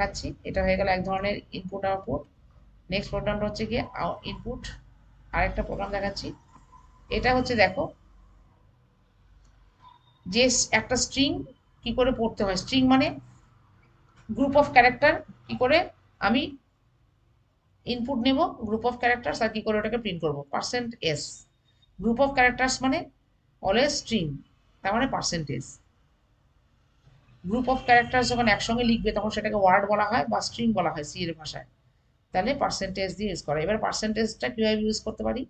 দেখাচ্ছি। এটা হয়ে গেল এক ধরনের ইনপুট আউটপুট। নেক্সট প্রোগ্রামটা হচ্ছে গিয়ে ইনপুট, আরেকটা প্রোগ্রাম দেখাচ্ছি। এটা হচ্ছে দেখো যে একটা স্ট্রিং কি করে পড়তে হয়। স্ট্রিং মানে গ্রুপ অফ ক্যারেক্টার, কি করে আমি ইনপুট নেব গ্রুপ অফ ক্যারেক্টার্স আর কি করে ওটাকে প্রিন্ট করবো। Percent S, group of characters মানে অলওয়েজ স্ট্রিং, তার মানে পার্সেন্টেজ। গ্রুপ অফ ক্যারেক্টার্স যখন একসঙ্গে লিখবে তখন সেটাকে ওয়ার্ড বলা হয় বা স্ট্রিং বলা হয় সি এর ভাষায়। তাহলে পার্সেন্টেজ দিয়ে ইউজ করা। এবার পার্সেন্টেজটা কিভাবে ইউজ করতে পারি,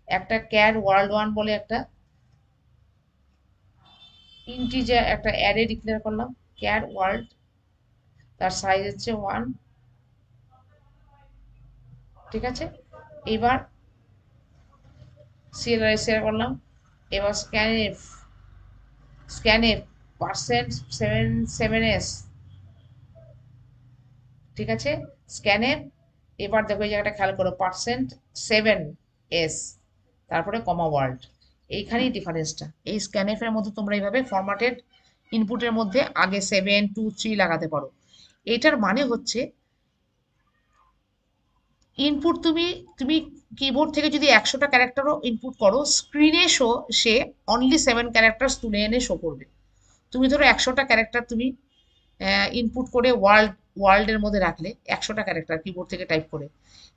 একটা ক্যার ওয়ার্ল্ড ওয়ান বলে একটা ইন্টিজার একটা অ্যারে ডিক্লেয়ার করলাম, ক্যার ওয়ার্ল্ড, তার সাইজ হচ্ছে 1, ঠিক আছে। এবার সিএলআই শেয়ার করলাম। এবার স্ক্যানএফ, স্ক্যানএফ পার্সেন্ট 7 ঠিক আছে, স্ক্যানএফ। এবার দেখো এই জায়গাটা খেয়াল করো, পার্সেন্ট 7 তারপরে কমা ওয়ার্ল্ড। এইখানেই ডিফারেন্সটা। এই স্ক্যানএফ এর মধ্যে তোমরা এইভাবে ফরম্যাটেড ইনপুটের মধ্যে আগে 7 2 3 লাগাতে পারো। এটার মানে হচ্ছে ইনপুট তুমি তুমি কিবোর্ড থেকে যদি 100টা ক্যারেক্টারও ইনপুট করো, স্ক্রিনে সে অনলি 7 ক্যারেক্টার তুলে এনে শো করবে। তুমি ধরো 100টা ক্যারেক্টার তুমি ইনপুট করে ওয়ার্ল্ডের মধ্যে রাখলে 100টা ক্যারেক্টার কিবোর্ড থেকে টাইপ করে,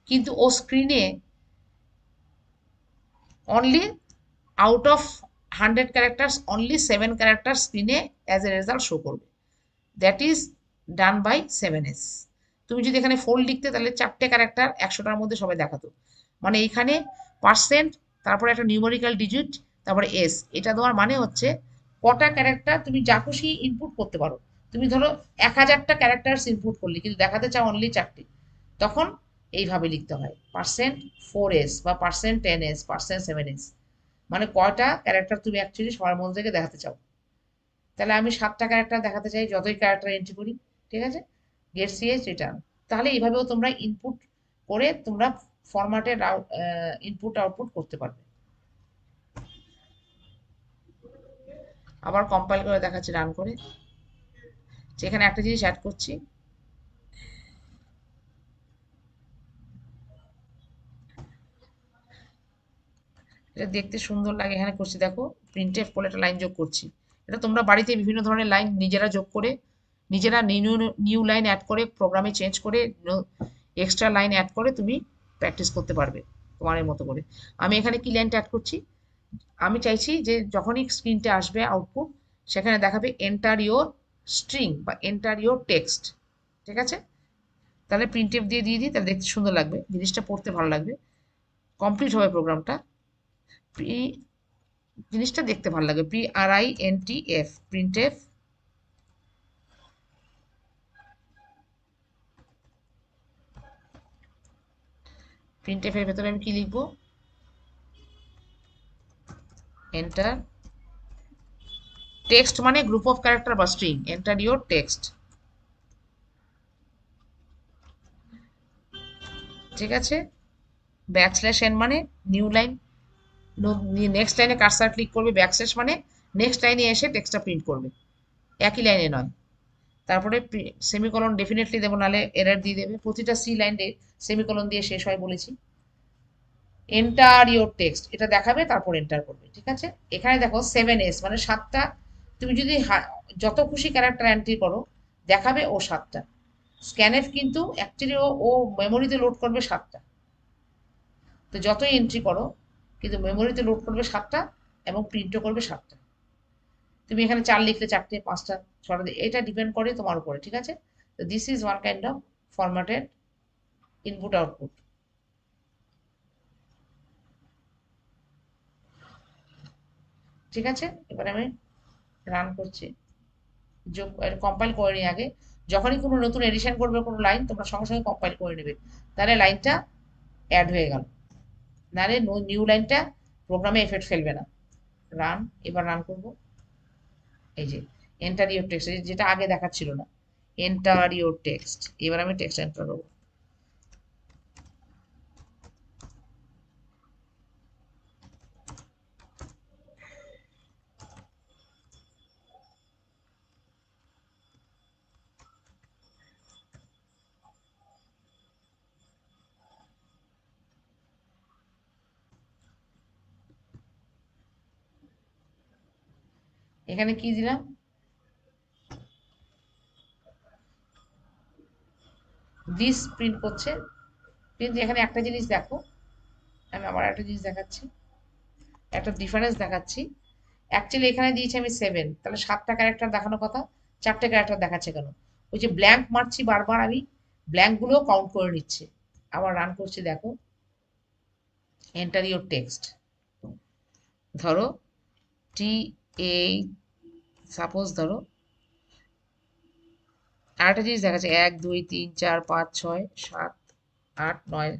কিন্তু ও স্ক্রিনে only out of 100 characters only 7 character স্ক্রিনে অ্যাজ এ রেজাল্ট শো করবে। That is done by 7s। তুমি যদি এখানে 4 লিখতে তাহলে 4টে ক্যারেক্টার 100টার মধ্যে সবাই দেখাতো। মানে এইখানে পার্সেন্ট, তারপরে একটা নিউমেরিক্যাল ডিজিট, তারপরে এস, এটা দেওয়ার মানে হচ্ছে কটা ক্যারেক্টার তুমি যা খুশি ইনপুট করতে পারো। তুমি ধরো 1000টা ক্যারেক্টার ইনপুট করলে কিন্তু দেখাতে চাও অনলি 4টে, তখন এইভাবে লিখতে হয় পার্সেন্ট 4s বা পার্সেন্ট 10s পার্সেন্ট 7s, মানে কয়টা ক্যারেক্টার তুমি অ্যাকচুয়ালি সবার মধ্যে থেকে দেখাতে চাও। তাহলে আমি 7টা ক্যারেক্টার দেখাতে চাই, যতই ক্যারেক্টার এন্ট্রি করি, ঠিক আছে, গেট সিএস রিটার্ন। তাহলে এইভাবেও তোমরা ইনপুট করে তোমরা ফরম্যাটেড ইনপুট আউটপুট করতে পারবে। আবার কম্পাইল করে দেখাচ্ছি রান করে, যেখানে একটা জিনিস অ্যাড করছি। এটা দেখতে সুন্দর লাগে, এখানে করছি দেখো প্রিন্টএফ বলে একটা লাইন যোগ করছি। এটা তোমরা বাড়িতে বিভিন্ন ধরনের লাইন নিজেরা যোগ করে, নিজেরা নিউ নিউ লাইন অ্যাড করে প্রোগ্রামে চেঞ্জ করে এক্সট্রা লাইন অ্যাড করে তুমি প্র্যাকটিস করতে পারবে তোমার মতো করে। আমি এখানে কি লাইনটা অ্যাড করছি, আমি চাইছি যে যখনই স্ক্রিনটা আসবে আউটপুট, সেখানে দেখাবে এন্টার ইওর স্ট্রিং বা এন্টার ইওর টেক্সট, ঠিক আছে। তাহলে প্রিন্টএফ দিয়ে দিই, তাহলে দেখতে সুন্দর লাগবে, জিনিসটা পড়তে ভালো লাগবে, কমপ্লিট হবে প্রোগ্রামটা। প্রি জিনিসটা দেখতে ভালো লাগে, PRINTF প্রিন্টএফ। প্রিন্টএফ এর ভেতরে আমি কি লিখবো, এন্টার টেক্সট মানে গ্রুপ অফ ক্যারেক্টার বা স্ট্রিং, এন্টার ইওর টেক্সট, ঠিক আছে। ব্যাকস্ল্যাশ n মানে নিউ লাইন, নেক্সট লাইনে কার্সার ক্লিক করবে, ব্যাকস্ল্যাশ মানে নেক্সট লাইনে এসে টেক্সটটা প্রিন্ট করবে, একই লাইনে নয়। তারপরে সেমিকলন ডেফিনেটলি দেবো, নাহলে এরর দিয়ে দেবে। প্রতিটা সি লাইনে সেমিকলন দিয়ে শেষ হয় বলেছি। এন্টার ইওর টেক্সট এটা দেখাবে, তারপর এন্টার করবে, ঠিক আছে। এখানে দেখো 7s মানে 7টা, তুমি যদি যত খুশি ক্যারেক্টার এন্ট্রি করো দেখাবে ও 7টা। স্ক্যানএফ কিন্তু অ্যাকচুয়ালি ও মেমোরিতে লোড করবে 7টা, তো যতই এন্ট্রি করো কিন্তু মেমোরিতে লোড করবে 7টা এবং প্রিন্টও করবে 7টা। তুমি এখানে 4 লিখলে 4টে 5টা 6টা, এটা ডিপেন্ড করে তোমার উপরে, ঠিক আছে। তো this is one kind of formatted input output, ঠিক আছে। এবার আমি রান করছি, যোগ কম্পাইল করে নিই আগে। যখনই কোনো নতুন এডিশন করবে কোনো লাইন, তোমরা সঙ্গে সঙ্গে কম্পাইল করে নেবে, তাহলে লাইনটা অ্যাড হয়ে গেল, নাহলে নিউ লাইনটা প্রোগ্রামে এফেক্ট ফেলবে না। রান, এবার রান করব। এই যে এন্টার ইওর টেক্সট, যেটা আগে দেখাচ্ছিল না, এন্টার ইওর টেক্সট, এবার আমি টেক্সট এন্টার করবো। এখানে কি দিলাম, দিস প্রিন্ট করছে। কিন্তু এখানে একটা জিনিস দেখো, আমি আবার একটা জিনিস দেখাচ্ছি, একটা ডিফারেন্স দেখাচ্ছি। অ্যাকচুয়ালি এখানে দিয়েছি আমি 7, তাহলে 7টা ক্যারেক্টার দেখানোর কথা, 4টে ক্যারেক্টার দেখাচ্ছে কেন? ওই যে ব্ল্যাঙ্ক মারছি বারবার, আমি ব্ল্যাঙ্কগুলো কাউন্ট করে নিচ্ছে। আবার রান করছি, দেখো, এন্টার ইউর টেক্সট, ধরো টি এ, সাপোজ ধরো আরেকটা জিনিস দেখাচ্ছে 1 2 3 4 5 6 7 8 9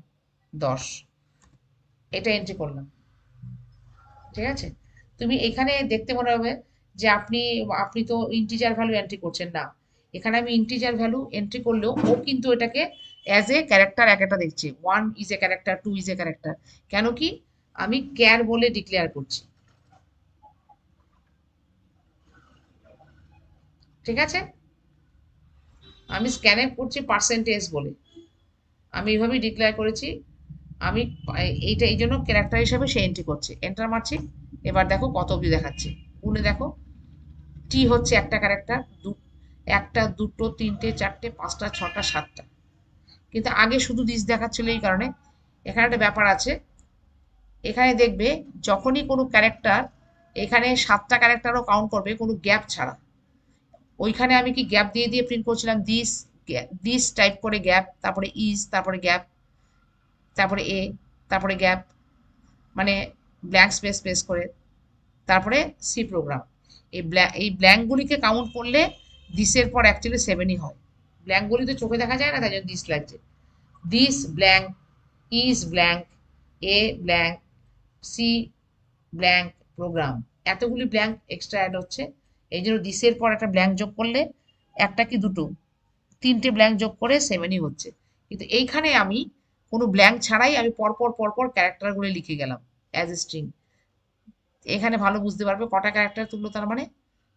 10, এটা এন্ট্রি করলাম। ঠিক আছে, তুমি এখানে দেখতে মনে হবে যে আপনি আপনি তো ইন্টিজার ভ্যালু এন্ট্রি করছেন না। এখানে আমি ইন্টিজার ভ্যালু এন্ট্রি করলেও ও কিন্তু এটাকে অ্যাজ এ ক্যারেক্টার এক একটা দেখছে, 1 is a character, 2 is a character. কেন কি, আমি ক্যার বলে ডিক্লেয়ার করছি। ঠিক আছে, আমি স্ক্যানে করছি পার্সেন্টেজ বলে, আমি এইভাবেই ডিক্লেয়ার করেছি। আমি এইটা এই জন্য ক্যারেক্টার হিসাবে সে এন্ট্রি করছে, এন্টার মারছি। এবার দেখো কত অবধি দেখাচ্ছে, গুনে দেখো, টি হচ্ছে একটা ক্যারেক্টার, একটা, দুটো, তিনটে, চারটে, পাঁচটা, ছটা, সাতটা। কিন্তু আগে শুধু দিস দেখাচ্ছিল এই কারণে, এখানে একটা ব্যাপার আছে। এখানে দেখবে যখনই কোনো ক্যারেক্টার, এখানে 7টা ক্যারেক্টারও কাউন্ট করবে কোনো গ্যাপ ছাড়া। ওইখানে আমি কি গ্যাপ দিয়ে দিয়ে প্রিন্ট করছিলাম, দিস, দিস টাইপ করে গ্যাপ, তারপরে ইজ, তারপরে গ্যাপ, তারপরে এ, তারপরে গ্যাপ, মানে ব্ল্যাঙ্ক স্পেস স্পেস করে, তারপরে সি প্রোগ্রাম। এই ব্ল্যাঙ্কগুলিকে কাউন্ট করলে দিসের পর অ্যাকচুয়ালি 7ই হয়। ব্ল্যাঙ্কগুলি তো চোখে দেখা যায় না, তাই জন্য দিস লাগছে। This blank, is blank, a blank, C blank, program, এতগুলি ব্ল্যাঙ্ক এক্সট্রা অ্যাড হচ্ছে। এই জন্য দিসের পর একটা ব্ল্যাঙ্ক যোগ করলে, একটা কি দুটো, 3টে ব্ল্যাঙ্ক যোগ করে 7ই হচ্ছে। কিন্তু এইখানে আমি কোনো ব্ল্যাঙ্ক ছাড়াই আমি পরপর পরপর ক্যারেক্টারগুলো লিখে গেলাম অ্যাজ এ স্ট্রিং। এখানে ভালো বুঝতে পারবে কটা ক্যারেক্টার তুললো, তার মানে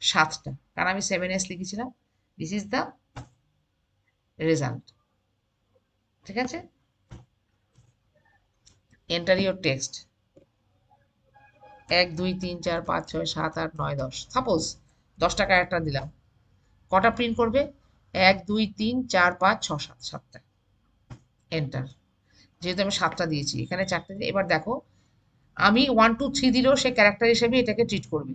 7টা, কারণ আমি 7s লিখেছিলাম। This is the result. ঠিক আছে, এন্টার ইউর টেক্সট, 1 2 3 4 5 6 7 8 9 10, সাপোজ 10টা ক্যারেক্টার দিলাম, কটা প্রিন্ট করবে, 1 2 3 4 5 6 7, 7টা, এন্টার। যেহেতু আমি 7টা দিয়েছি, এখানে 4টে দিয়ে, এবার দেখো আমি 1 2 3 দিলেও সে ক্যারেক্টার হিসেবে এটাকে ট্রিট করবে,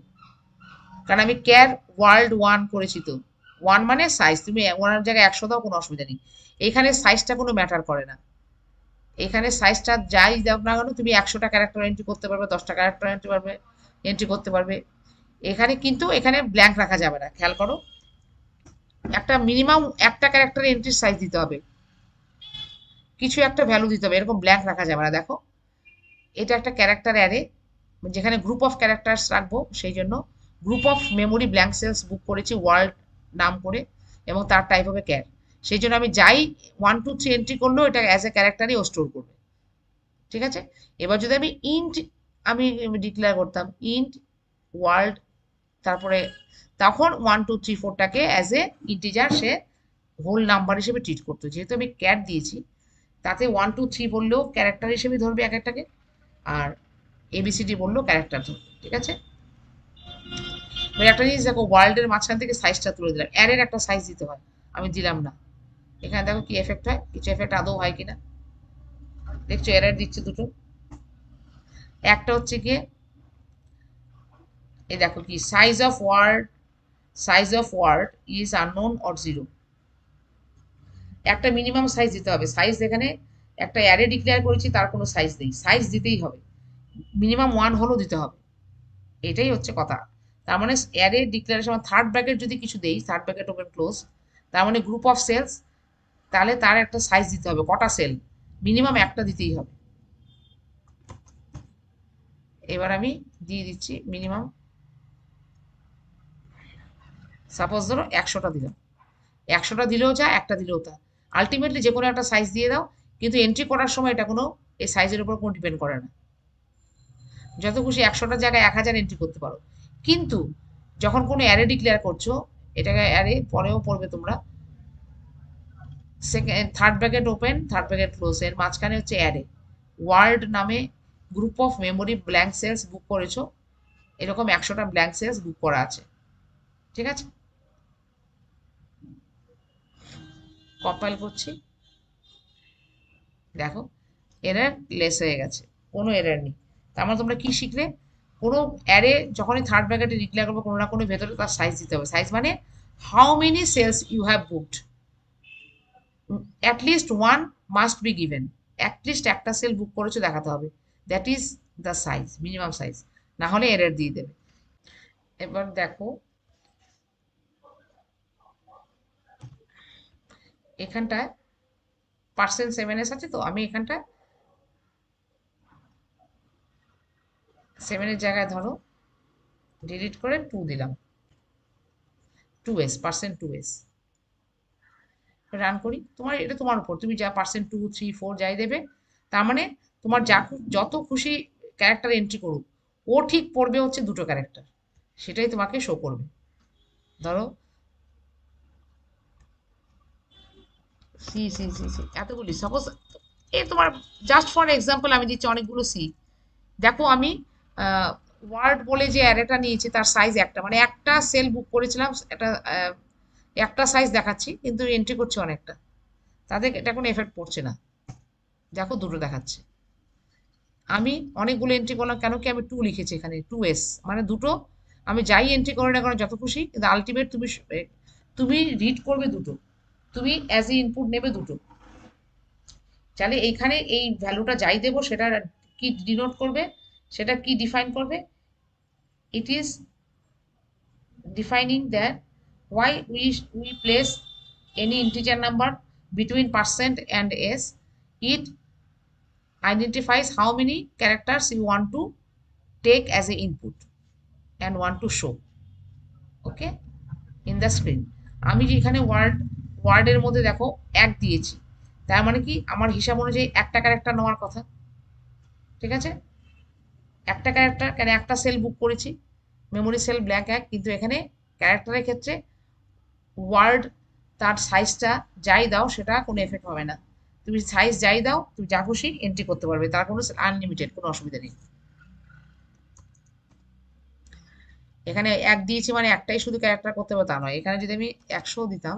কারণ আমি ক্যার ওয়ার্ল্ড 1 করেছি। তো 1 মানে সাইজ, তুমি 1 জায়গায় 100 দাও, কোনো অসুবিধা নেই। এখানে সাইজটা কোনো ম্যাটার করে না, এখানে সাইজটা যাই দাও না কেন, তুমি 100টা ক্যারেক্টার এন্ট্রি করতে পারবে, 10টা ক্যারেক্টার এন্ট্রি করতে পারবে। এখানে কিন্তু এখানে ব্ল্যাঙ্ক রাখা যাবে না, খেয়াল করো, একটা মিনিমাম একটা ক্যারেক্টার এন্ট্রির সাইজ দিতে হবে, কিছু একটা ভ্যালু দিতে হবে, এরকম ব্ল্যাঙ্ক রাখা যাবে না। দেখো, এটা একটা ক্যারেক্টার অ্যারে, যেখানে গ্রুপ অফ ক্যারেক্টার্স রাখবো, সেই জন্য group of memory blank cells book করেছি ওয়ার্ল্ড নাম করে, এবং তার টাইপ হবে ক্যার। সেই জন্য আমি যাই 1 2 3 এন্ট্রি করলেও এটা অ্যাজ এ ক্যারেক্টারই ও স্টোর করবে। ঠিক আছে, এবার যদি আমি ইন্ট, আমি ডিক্লেয়ার করতাম ইন্ট ওয়ার্ল্ড, তারপরে তখন 1 2 3 4টাকে as a integer say whole number হিসেবে ট্রিট করতো। যেহেতু আমি ক্যাট দিয়েছি, তাতে 1 2 3 বললেও ক্যারেক্টার হিসেবে ধরবে এক একটাকে, আর এবিসিডি বললেও ক্যারেক্টার ধরবে। ঠিক আছে, এবার একটা জিনিস দেখো, ওয়ার্ল্ডের মাঝখান থেকে সাইজটা তুলে দিলাম, অ্যারের একটা সাইজ দিতে হয়, আমি দিলাম না। এখানে দেখো কি এফেক্ট হয়, কিছু এফেক্ট আদৌ হয় কিনা, দেখছো এরর দিচ্ছে দুটো। একটা হচ্ছে গিয়ে, এই দেখো কি, size of word is unknown or 0, একটা মিনিমাম সাইজ দিতে হবে। সাইজ এখানে একটা অ্যারে ডিক্লেয়ার করেছি, তার কোনো সাইজ নেই, সাইজ দিতেই হবে, মিনিমাম 1 হলেও দিতে হবে, এটাই হচ্ছে কথা। তার মানে অ্যারে ডিক্লারেশন, থার্ড ব্র্যাকেট যদি কিছু দেই, থার্ড ব্র্যাকেট ওপেন ক্লোজ, তার মানে গ্রুপ অফ সেলস, তাহলে তার একটা সাইজ দিতে হবে, কটা সেল, মিনিমাম একটা দিতেই হবে। এবার আমি দিয়ে দিচ্ছি মিনিমাম, সাপোজ ধরো 100টা দিলাম, 100টা দিলেও যা, একটা দিলেও তা, আলটিমেটলি যে কোনো একটা সাইজ দিয়ে দাও, কিন্তু এন্ট্রি করার সময় এটা কোনো এই সাইজের উপর কোনো ডিপেন্ড করে না, যত খুশি 100টার জায়গায় 1000 এন্ট্রি করতে পারো। কিন্তু যখন কোনো অ্যারে ডিক্লেয়ার করছো, এটাকে অ্যারে পরেও পড়বে তোমরা, second third bracket open, third bracket close, এর মাঝখানে হচ্ছে অ্যারে, ওয়ার্ল্ড নামে group of memory blank cells book করেছো, এরকম 100টা ব্ল্যাঙ্ক সেলস বুক করা আছে, ঠিক আছে, কম্পাইল করছি, দেখো এরর লেস হয়ে গেছে, কোনো এরর নেই। তার মানে তোমরা কি শিখলে, কোনো অ্যারে যখনই থার্ড ব্র্যাকেটে ডিক্লেয়ার করবে কোনো না কোনো ভেতরে তার সাইজ দিতে হবে। সাইজ মানে how many cells you have booked, at least one must be given, at least একটা সেল বুক করেছো দেখাতে হবে, that is the size, minimum size, না হলে এরর দিয়ে দেবে। এবার দেখো এখানটায় পার্সেন্ট 7s আছে, তো আমি এখানটায় 7-এর জায়গায় ধরো ডিলিট করে 2 দিলাম, 2s, পার্সেন্ট 2s। রান করি, তোমার এটা তোমার উপর, তুমি যা পার্সেন্ট 2, 3, 4 যাই দেবে। তার মানে তোমার যত খুশি ক্যারেক্টার এন্ট্রি করুক, ও ঠিক পড়বে হচ্ছে দুটো ক্যারেক্টার, সেটাই তোমাকে শো করবে। ধরো সি সি সি সি এতগুলি, সাপোজ এ তোমার জাস্ট ফর এক্সাম্পল আমি দিচ্ছি অনেকগুলো সি। দেখো আমি ওয়ার্ড বলে যে অ্যারেটা নিয়েছি তার সাইজ একটা, মানে একটা সেল বুক করেছিলাম, একটা সাইজ দেখাচ্ছি কিন্তু এন্ট্রি করছে অনেকটা, তাদের এটা কোনো এফেক্ট পড়ছে না, দেখো দুটো দেখাচ্ছে। আমি অনেকগুলো এন্ট্রি করলাম, কেন কি আমি 2 লিখেছি এখানে, 2s, মানে দুটো। আমি যাই এন্ট্রি করে না কেন যত খুশি, কিন্তু আলটিমেট তুমি রিড করবে দুটো, তুমি অ্যাজ এ ইনপুট নেবে দুটো। তাহলে এইখানে এই ভ্যালুটা যাই দেবো সেটা কি ডিনোট করবে, সেটা কি ডিফাইন করবে, it is defining that why we place any integer number between percent and s, it identifies how many characters you want to take as a input and want to show, okay, in the screen। আমি যে এখানে ওয়ার্ডের মধ্যে দেখো 1 দিয়েছি, তার মানে কি আমার হিসাব অনুযায়ী একটা ক্যারেক্টার নেওয়ার কথা, ঠিক আছে, একটা ক্যারেক্টার, কেন একটা সেল বুক করেছি, মেমোরি সেল ব্ল্যাঙ্ক 1, কিন্তু এখানে ক্যারেক্টারের ক্ষেত্রে ওয়ার্ড তার সাইজটা যাই দাও সেটা কোনো এফেক্ট হবে না, তুমি সাইজ যাই দাও তুমি যা খুশি এন্ট্রি করতে পারবে, তার কোনো আনলিমিটেড কোনো অসুবিধা নেই। এখানে 1 দিয়েছি মানে একটাই শুধু ক্যারেক্টার করতে হবে তা নয়, এখানে যদি আমি 100 দিতাম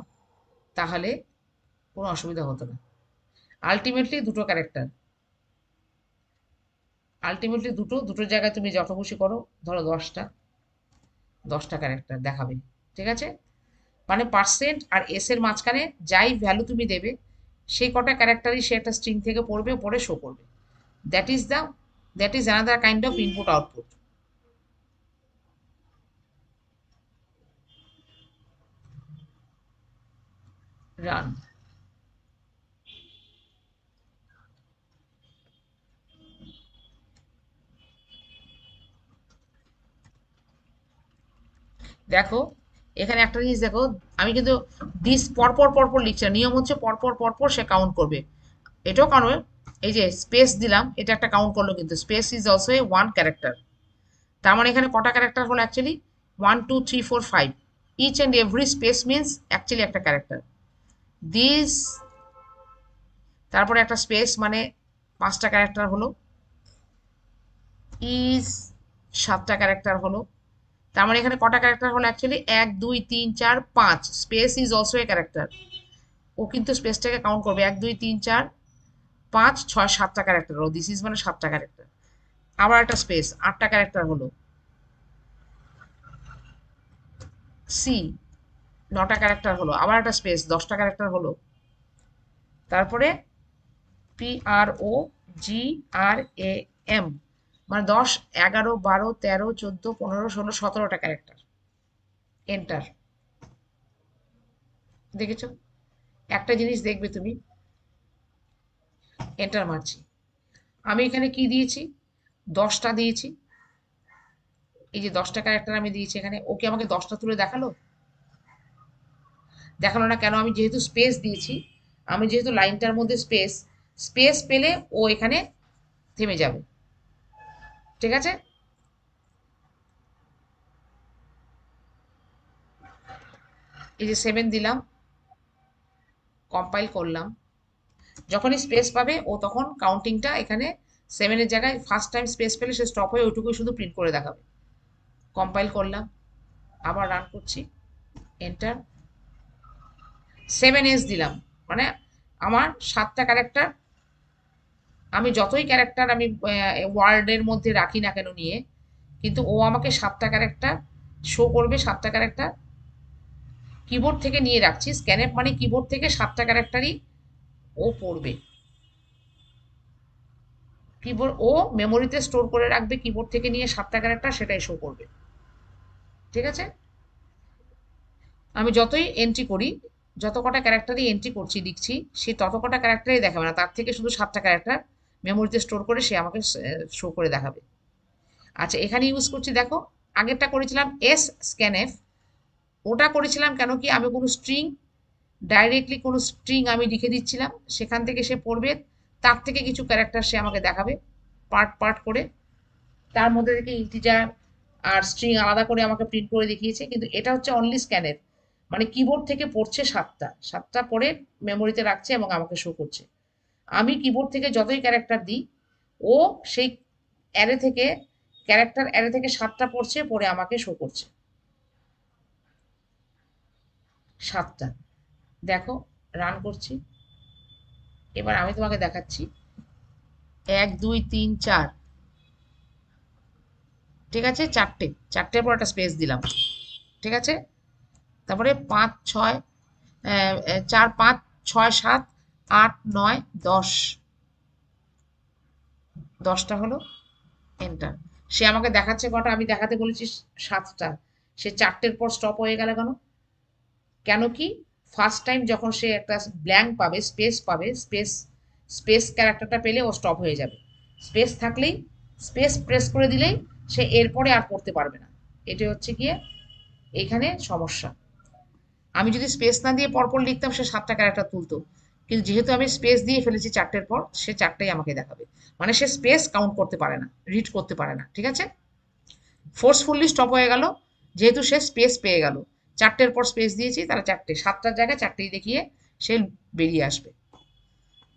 তাহলে কোনো অসুবিধা হতো না। আলটিমেটলি দুটো ক্যারেক্টার, আলটিমেটলি দুটোর জায়গায় তুমি যত খুশি করো, ধরো 10টা ক্যারেক্টার দেখাবে, ঠিক আছে। মানে পার্সেন্ট আর এস এর মাঝখানে যাই ভ্যালু তুমি দেবে সেই কটা ক্যারেক্টারই সে একটা স্ট্রিং থেকে পড়বে, পড়ে শো করবে, that is the that is another kind of input output. Run, দেখো এখানে একটা জিনিস দেখো, আমি কিন্তু দিস পরপর পরপর লিখছি না, নিয়ম হচ্ছে পরপর পরপর সে কাউন্ট করবে, এটাও কারণ এই যে স্পেস দিলাম এটা একটা কাউন্ট করলো, কিন্তু space is also a one character. তার মানে এখানে কটা ক্যারেক্টার হলো actually 1, 2, 3, 4, 5, each and every space means actually একটা ক্যারেক্টার। দিস, তারপরে একটা স্পেস মানে 5টা ক্যারেক্টার হলো, ইজ 7টা ক্যারেক্টার হলো। তার মানে এখানে কটা ক্যারেক্টার হলো actually 1, 2, 3, 4, 5, space is also a character, ও কিন্তু স্পেসটাকে কাউন্ট করবে 1, 2, 3, 4, 5, 6, 7টা ক্যারেক্টার হলো, দিস ইজ মানে 7টা ক্যারেক্টার। আবার একটা স্পেস 8টা ক্যারেক্টার হলো, সি 9টা ক্যারেক্টার হলো, আবার একটা স্পেস 10টা ক্যারেক্টার হলো, তারপরে P R O G R A M মানে 10, 11, 12, 13, 14, 15, 16, 17টা ক্যারেক্টার, এন্টার। দেখেছো, একটা জিনিস দেখবে তুমি, এন্টার মারছি, আমি এখানে কি দিয়েছি, 10টা দিয়েছি, এই যে 10টা ক্যারেক্টার আমি দিয়েছি এখানে, ওকে আমাকে 10টা তুলে দেখালো, দেখালো না কেন, আমি যেহেতু স্পেস দিয়েছি, আমি যেহেতু লাইনটার মধ্যে স্পেস, স্পেস পেলে ও এখানে থেমে যাবে, ঠিক আছে। এই যে 7 দিলাম, কম্পাইল করলাম, যখনই স্পেস পাবে ও তখন কাউন্টিংটা এখানে 7-এর জায়গায় ফার্স্ট টাইম স্পেস পেলে সে স্টপ হয়ে ওইটুকুই শুধু প্রিন্ট করে দেখাবে। কম্পাইল করলাম, আবার রান করছি, এন্টার 7s দিলাম, মানে আমার 7টা ক্যারেক্টার, আমি যতই ক্যারেক্টার আমি ওয়ার্ডের মধ্যে রাখি না কেন নিয়ে, কিন্তু ও আমাকে 7টা ক্যারেক্টার শো করবে। 7টা ক্যারেক্টার কিবোর্ড থেকে নিয়ে রাখছি, স্ক্যানএপ মানে কিবোর্ড থেকে 7টা ক্যারেক্টারই ও পড়বে। কিবোর্ড ও মেমোরিতে স্টোর করে রাখবে, কিবোর্ড থেকে নিয়ে 7টা ক্যারেক্টার সেটাই শো করবে। ঠিক আছে, আমি যতই এন্ট্রি করি, যত কটা ক্যারেক্টারই এন্ট্রি করছি লিখছি, সে তত কটা ক্যারেক্টারই দেখাবে না, তার থেকে শুধু 7টা ক্যারেক্টার মেমোরিতে স্টোর করে সে আমাকে শো করে দেখাবে। আচ্ছা, এখানে ইউজ করছি, দেখো আগেরটা করেছিলাম এস স্ক্যানএফ, ওটা করেছিলাম কেন কি আমি কোনো স্ট্রিং ডাইরেক্টলি কোনো স্ট্রিং আমি লিখে দিচ্ছিলাম, সেখান থেকে সে পড়বে, তার থেকে কিছু ক্যারেক্টার সে আমাকে দেখাবে পার্ট পার্ট করে, তার মধ্যে থেকে ইন্টিজার আর স্ট্রিং আলাদা করে আমাকে প্রিন্ট করে দেখিয়েছে। কিন্তু এটা হচ্ছে অনলি স্ক্যানের, মানে কিবোর্ড থেকে পড়ছে 7টা পড়ে মেমোরিতে রাখছে এবং আমাকে শো করছে। আমি কিবোর্ড থেকে যতই ক্যারেক্টার দিই, ও সেই ক্যারেক্টার অ্যারে থেকে 7টা পড়ছে, পড়ে আমাকে শো করছে 7টা। দেখো রান করছি, এবার আমি তোমাকে দেখাচ্ছি 1 2 3 4, ঠিক আছে, চারটের পর একটা স্পেস দিলাম, ঠিক আছে, তারপরে 5 6 4 5 6 7 8 9 10, 10টা হলো, এন্টার। সে আমাকে দেখাচ্ছে কটা, আমি দেখাতে বলেছি 7টা, সে 4টের পর স্টপ হয়ে গেল কেন? কেন কি ফার্স্ট টাইম যখন সে একটা ব্ল্যাঙ্ক পাবে, স্পেস পাবে, স্পেস ক্যারেক্টারটা পেলে ও স্টপ হয়ে যাবে। স্পেস থাকলেই, স্পেস প্রেস করে দিলেই সে এরপরে আর পড়তে পারবে না। এটা হচ্ছে গিয়ে এখানে সমস্যা। আমি যদি স্পেস না দিয়ে পরপর লিখতাম, সে 7টা ক্যারেক্টার তুলতো, কিন্তু যেহেতু আমি স্পেস দিয়ে ফেলেছি 4টের পর, সে 4টাই আমাকে দেখাবে, মানে সে স্পেস কাউন্ট করতে পারে না, রিড করতে পারে না। ঠিক আছে, ফোর্সফুলি স্টপ হয়ে গেল, যেহেতু সে স্পেস পেয়ে গেল, 4টের পর স্পেস দিয়েছি, তাহলে 4টে, 7টার জায়গায় 4টেই দেখিয়ে সে বেরিয়ে আসবে।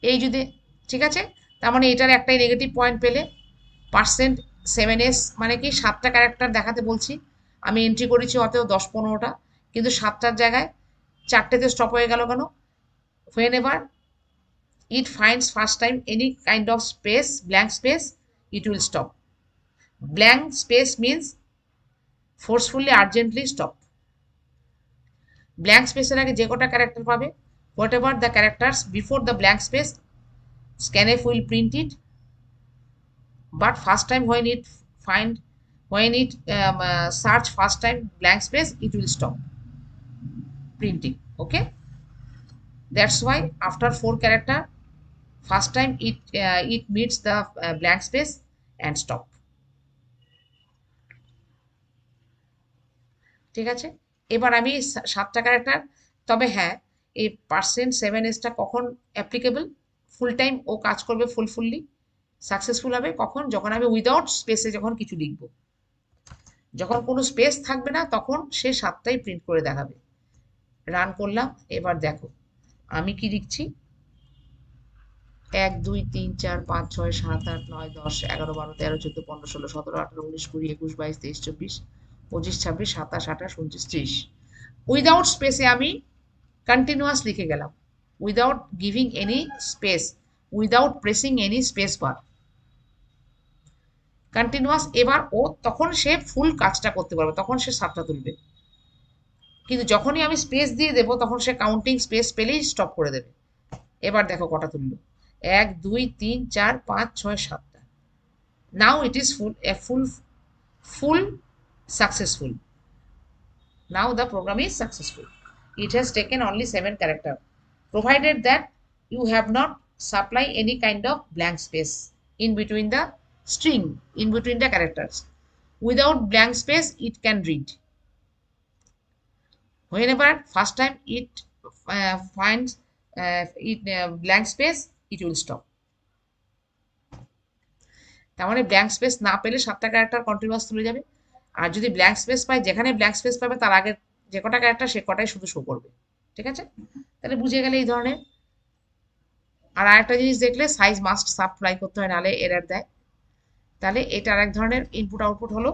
এই যদি, ঠিক আছে, তার মানে এটার একটাই নেগেটিভ পয়েন্ট পেলে। %7s মানে কি 7টা ক্যারেক্টার দেখাতে বলছি, আমি এন্ট্রি করেছি অতএব 10-15টা, কিন্তু 7টার জায়গায় 4টেতে স্টপ হয়ে গেল কেন? whenever it finds first time any kind of space, blank space, it will stop. Blank space means forcefully urgently stop. Blank স্পেসের আগে যে কটা ক্যারেক্টার পাবে, what ever the characters before the blank space, scanf will print it, but first time when it search first time blank space, it will stop printing. Okay, that's why after 4 character, first time it meets the blank space and stop. ঠিক আছে, এবার আমি 7টা character, তবে হ্যাঁ, এই %7s কখন applicable? Full time ও কাজ করবে, ফুললি সাকসেসফুল হবে কখন? যখন আমি উইদাউট স্পেসে যখন কিছু লিখব, যখন কোনো স্পেস থাকবে না, তখন সে 7টাই প্রিন্ট করে দেখাবে। রান করলাম, এবার দেখো আমি কি লিখছি, 1 2 3 4 5 6 7 8 9 10 11 12 13 14 15 16 17 18 19 20 21 22 23 24 25 26 27 28 29 30, উইদাউট স্পেসে আমি কন্টিনিউয়াস লিখে গেলাম, without giving any space, without pressing any space bar, continuous. এবার ও তখন সে ফুল কাজটা করতে পারবে, তখন সে 7টা তুলবে। কিন্তু যখনই আমি স্পেস দিয়ে দেবো, তখন সে কাউন্টিং স্পেস পেলেই স্টপ করে দেবে। এবার দেখো কটা তুললো, 1 2 3 4 5 6 7টা। Now it is full successful. Now the program is successful. It has taken only 7 characters, provided that you have not supply any kind of blank space in between the string, in between the characters. Without blank space, it can read. Whenever first time it finds blank space, it will stop. তার মানে blank space না পেলে 7টা character continuous তুলে যাবে, আর যদি blank space পায়, যেখানে blank space পাবে তার আগে যে কটা ক্যারেক্টার, সে কটাই শুধু শো করবে। ঠিক আছে, তাহলে বুঝে গেলে এই ধরনের। আর আরেকটা জিনিস দেখলে, সাইজ মাস্ট সাপ্লাই করতে হয়, নাহলে এরর দেয়। তাহলে এটা আরেক ধরনের ইনপুট আউটপুট হলো।